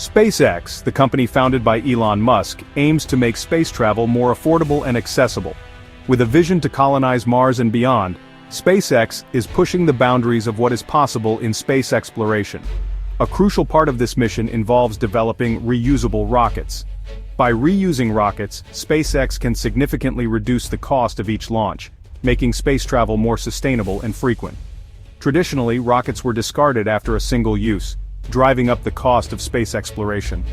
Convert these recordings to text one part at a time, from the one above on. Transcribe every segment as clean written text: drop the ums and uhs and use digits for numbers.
SpaceX, the company founded by Elon Musk, aims to make space travel more affordable and accessible. With a vision to colonize Mars and beyond, SpaceX is pushing the boundaries of what is possible in space exploration. A crucial part of this mission involves developing reusable rockets. By reusing rockets, SpaceX can significantly reduce the cost of each launch, making space travel more sustainable and frequent. Traditionally, rockets were discarded after a single use, driving up the cost of space exploration.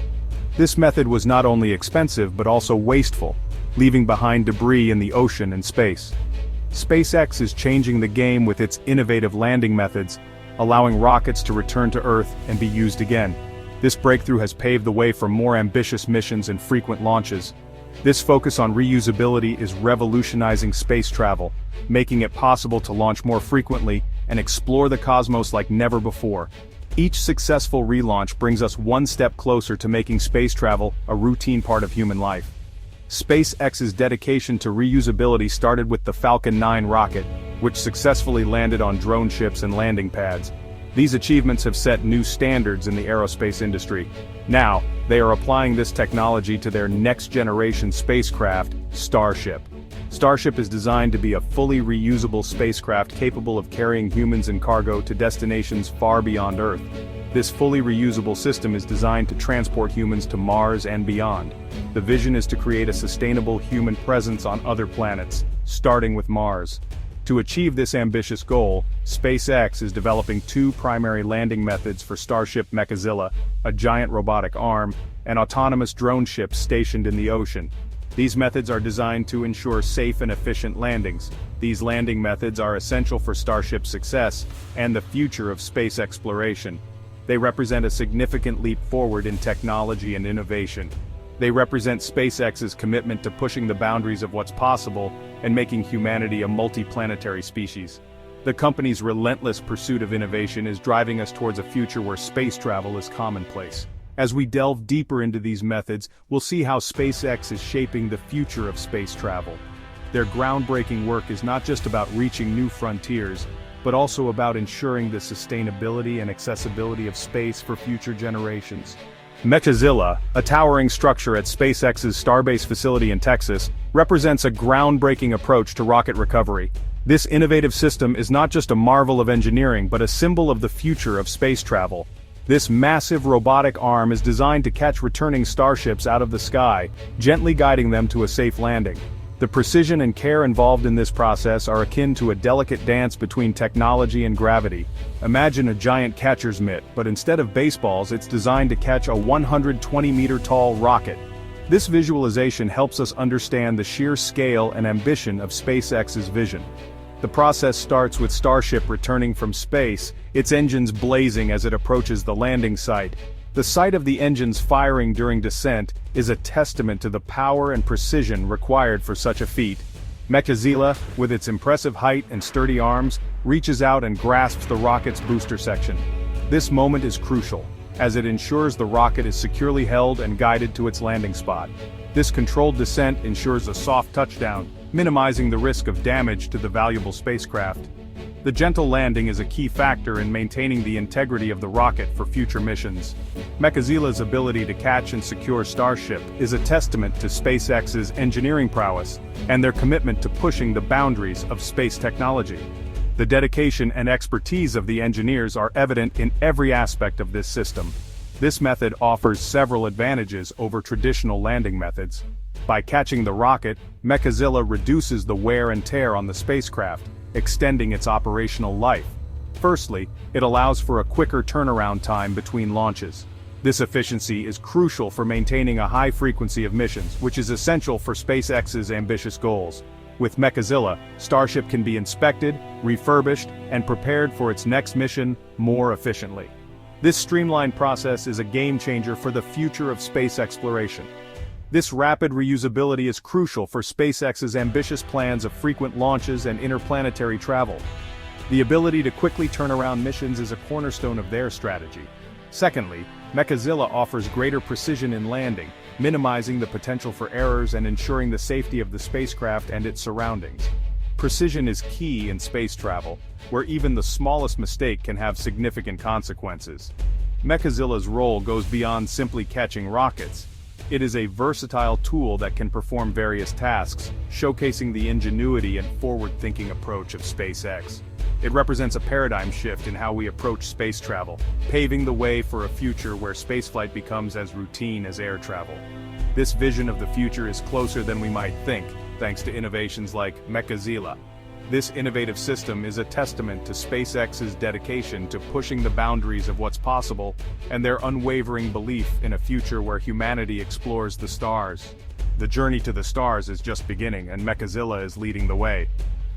This method was not only expensive but also wasteful, leaving behind debris in the ocean and space. SpaceX is changing the game with its innovative landing methods, allowing rockets to return to Earth and be used again. This breakthrough has paved the way for more ambitious missions and frequent launches. This focus on reusability is revolutionizing space travel, making it possible to launch more frequently and explore the cosmos like never before. Each successful relaunch brings us one step closer to making space travel a routine part of human life. SpaceX's dedication to reusability started with the Falcon 9 rocket, which successfully landed on drone ships and landing pads. These achievements have set new standards in the aerospace industry. Now, they are applying this technology to their next-generation spacecraft, Starship. Starship is designed to be a fully reusable spacecraft capable of carrying humans and cargo to destinations far beyond Earth. This fully reusable system is designed to transport humans to Mars and beyond. The vision is to create a sustainable human presence on other planets, starting with Mars. To achieve this ambitious goal, SpaceX is developing two primary landing methods for Starship: Mechazilla, a giant robotic arm, and autonomous drone ships stationed in the ocean. These methods are designed to ensure safe and efficient landings. These landing methods are essential for Starship's success and the future of space exploration. They represent a significant leap forward in technology and innovation. They represent SpaceX's commitment to pushing the boundaries of what's possible and making humanity a multi-planetary species. The company's relentless pursuit of innovation is driving us towards a future where space travel is commonplace. As we delve deeper into these methods, we'll see how SpaceX is shaping the future of space travel. Their groundbreaking work is not just about reaching new frontiers, but also about ensuring the sustainability and accessibility of space for future generations. Mechazilla, a towering structure at SpaceX's Starbase facility in Texas, represents a groundbreaking approach to rocket recovery. This innovative system is not just a marvel of engineering but a symbol of the future of space travel. This massive robotic arm is designed to catch returning starships out of the sky, gently guiding them to a safe landing. The precision and care involved in this process are akin to a delicate dance between technology and gravity. Imagine a giant catcher's mitt, but instead of baseballs, it's designed to catch a 120-meter-tall rocket. This visualization helps us understand the sheer scale and ambition of SpaceX's vision. The process starts with Starship returning from space, its engines blazing as it approaches the landing site. The sight of the engines firing during descent is a testament to the power and precision required for such a feat. Mechazilla, with its impressive height and sturdy arms, reaches out and grasps the rocket's booster section. This moment is crucial, as it ensures the rocket is securely held and guided to its landing spot. This controlled descent ensures a soft touchdown, minimizing the risk of damage to the valuable spacecraft. The gentle landing is a key factor in maintaining the integrity of the rocket for future missions. Mechazilla's ability to catch and secure Starship is a testament to SpaceX's engineering prowess and their commitment to pushing the boundaries of space technology. The dedication and expertise of the engineers are evident in every aspect of this system. This method offers several advantages over traditional landing methods. By catching the rocket, Mechazilla reduces the wear and tear on the spacecraft, extending its operational life. Firstly, it allows for a quicker turnaround time between launches. This efficiency is crucial for maintaining a high frequency of missions, which is essential for SpaceX's ambitious goals. With Mechazilla, Starship can be inspected, refurbished, and prepared for its next mission more efficiently. This streamlined process is a game-changer for the future of space exploration. This rapid reusability is crucial for SpaceX's ambitious plans of frequent launches and interplanetary travel. The ability to quickly turn around missions is a cornerstone of their strategy. Secondly, Mechazilla offers greater precision in landing, minimizing the potential for errors and ensuring the safety of the spacecraft and its surroundings. Precision is key in space travel, where even the smallest mistake can have significant consequences. Mechazilla's role goes beyond simply catching rockets. It is a versatile tool that can perform various tasks, showcasing the ingenuity and forward-thinking approach of SpaceX. It represents a paradigm shift in how we approach space travel, paving the way for a future where spaceflight becomes as routine as air travel. This vision of the future is closer than we might think, thanks to innovations like Mechazilla. This innovative system is a testament to SpaceX's dedication to pushing the boundaries of what's possible and their unwavering belief in a future where humanity explores the stars. The journey to the stars is just beginning, and Mechazilla is leading the way.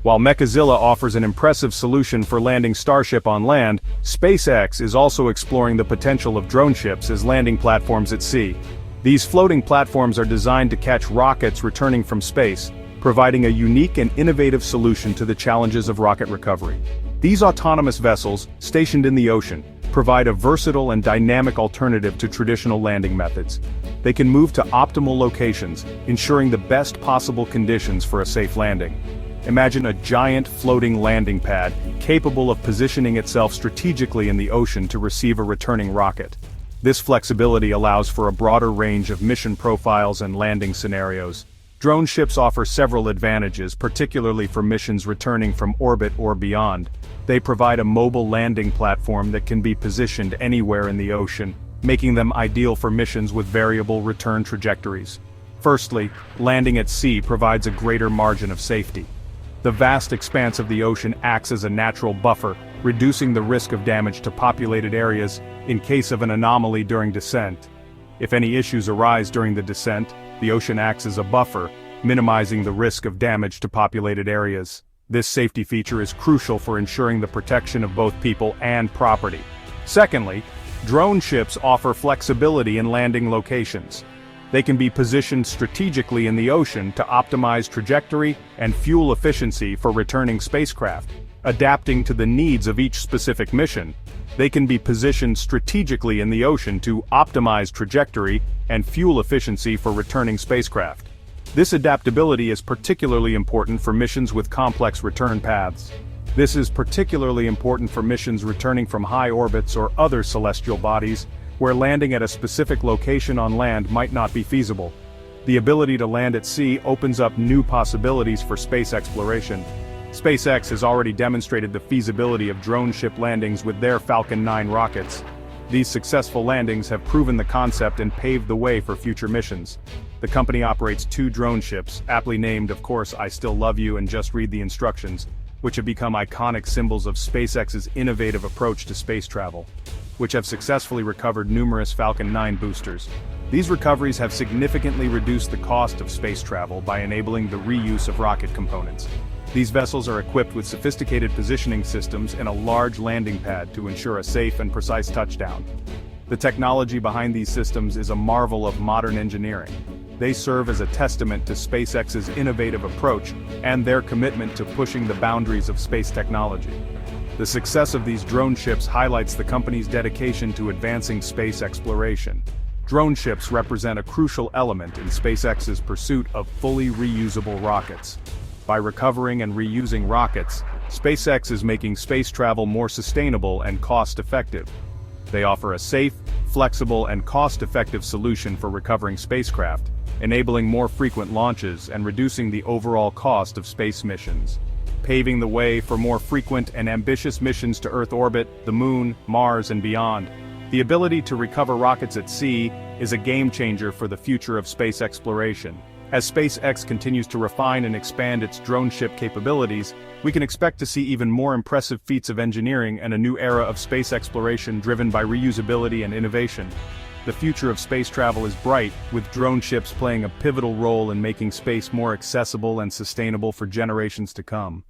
While Mechazilla offers an impressive solution for landing Starship on land, SpaceX is also exploring the potential of drone ships as landing platforms at sea. These floating platforms are designed to catch rockets returning from space, providing a unique and innovative solution to the challenges of rocket recovery. These autonomous vessels, stationed in the ocean, provide a versatile and dynamic alternative to traditional landing methods. They can move to optimal locations, ensuring the best possible conditions for a safe landing. Imagine a giant floating landing pad, capable of positioning itself strategically in the ocean to receive a returning rocket. This flexibility allows for a broader range of mission profiles and landing scenarios. Drone ships offer several advantages, particularly for missions returning from orbit or beyond. They provide a mobile landing platform that can be positioned anywhere in the ocean, making them ideal for missions with variable return trajectories. Firstly, landing at sea provides a greater margin of safety. The vast expanse of the ocean acts as a natural buffer, reducing the risk of damage to populated areas in case of an anomaly during descent. If any issues arise during the descent, the ocean acts as a buffer, minimizing the risk of damage to populated areas. This safety feature is crucial for ensuring the protection of both people and property. Secondly, drone ships offer flexibility in landing locations. They can be positioned strategically in the ocean to optimize trajectory and fuel efficiency for returning spacecraft. Adapting to the needs of each specific mission, they can be positioned strategically in the ocean to optimize trajectory and fuel efficiency for returning spacecraft. This adaptability is particularly important for missions with complex return paths. This is particularly important for missions returning from high orbits or other celestial bodies, where landing at a specific location on land might not be feasible. The ability to land at sea opens up new possibilities for space exploration. SpaceX has already demonstrated the feasibility of drone ship landings with their Falcon 9 rockets. These successful landings have proven the concept and paved the way for future missions. The company operates 2 drone ships, aptly named, of course, I Still Love You and Just Read the Instructions, which have become iconic symbols of SpaceX's innovative approach to space travel, which have successfully recovered numerous Falcon 9 boosters. These recoveries have significantly reduced the cost of space travel by enabling the reuse of rocket components. These vessels are equipped with sophisticated positioning systems and a large landing pad to ensure a safe and precise touchdown. The technology behind these systems is a marvel of modern engineering. They serve as a testament to SpaceX's innovative approach and their commitment to pushing the boundaries of space technology. The success of these drone ships highlights the company's dedication to advancing space exploration. Drone ships represent a crucial element in SpaceX's pursuit of fully reusable rockets. By recovering and reusing rockets, SpaceX is making space travel more sustainable and cost-effective. They offer a safe, flexible, and cost-effective solution for recovering spacecraft, enabling more frequent launches and reducing the overall cost of space missions, paving the way for more frequent and ambitious missions to Earth orbit, the Moon, Mars, and beyond. The ability to recover rockets at sea is a game-changer for the future of space exploration. As SpaceX continues to refine and expand its drone ship capabilities, we can expect to see even more impressive feats of engineering and a new era of space exploration driven by reusability and innovation. The future of space travel is bright, with drone ships playing a pivotal role in making space more accessible and sustainable for generations to come.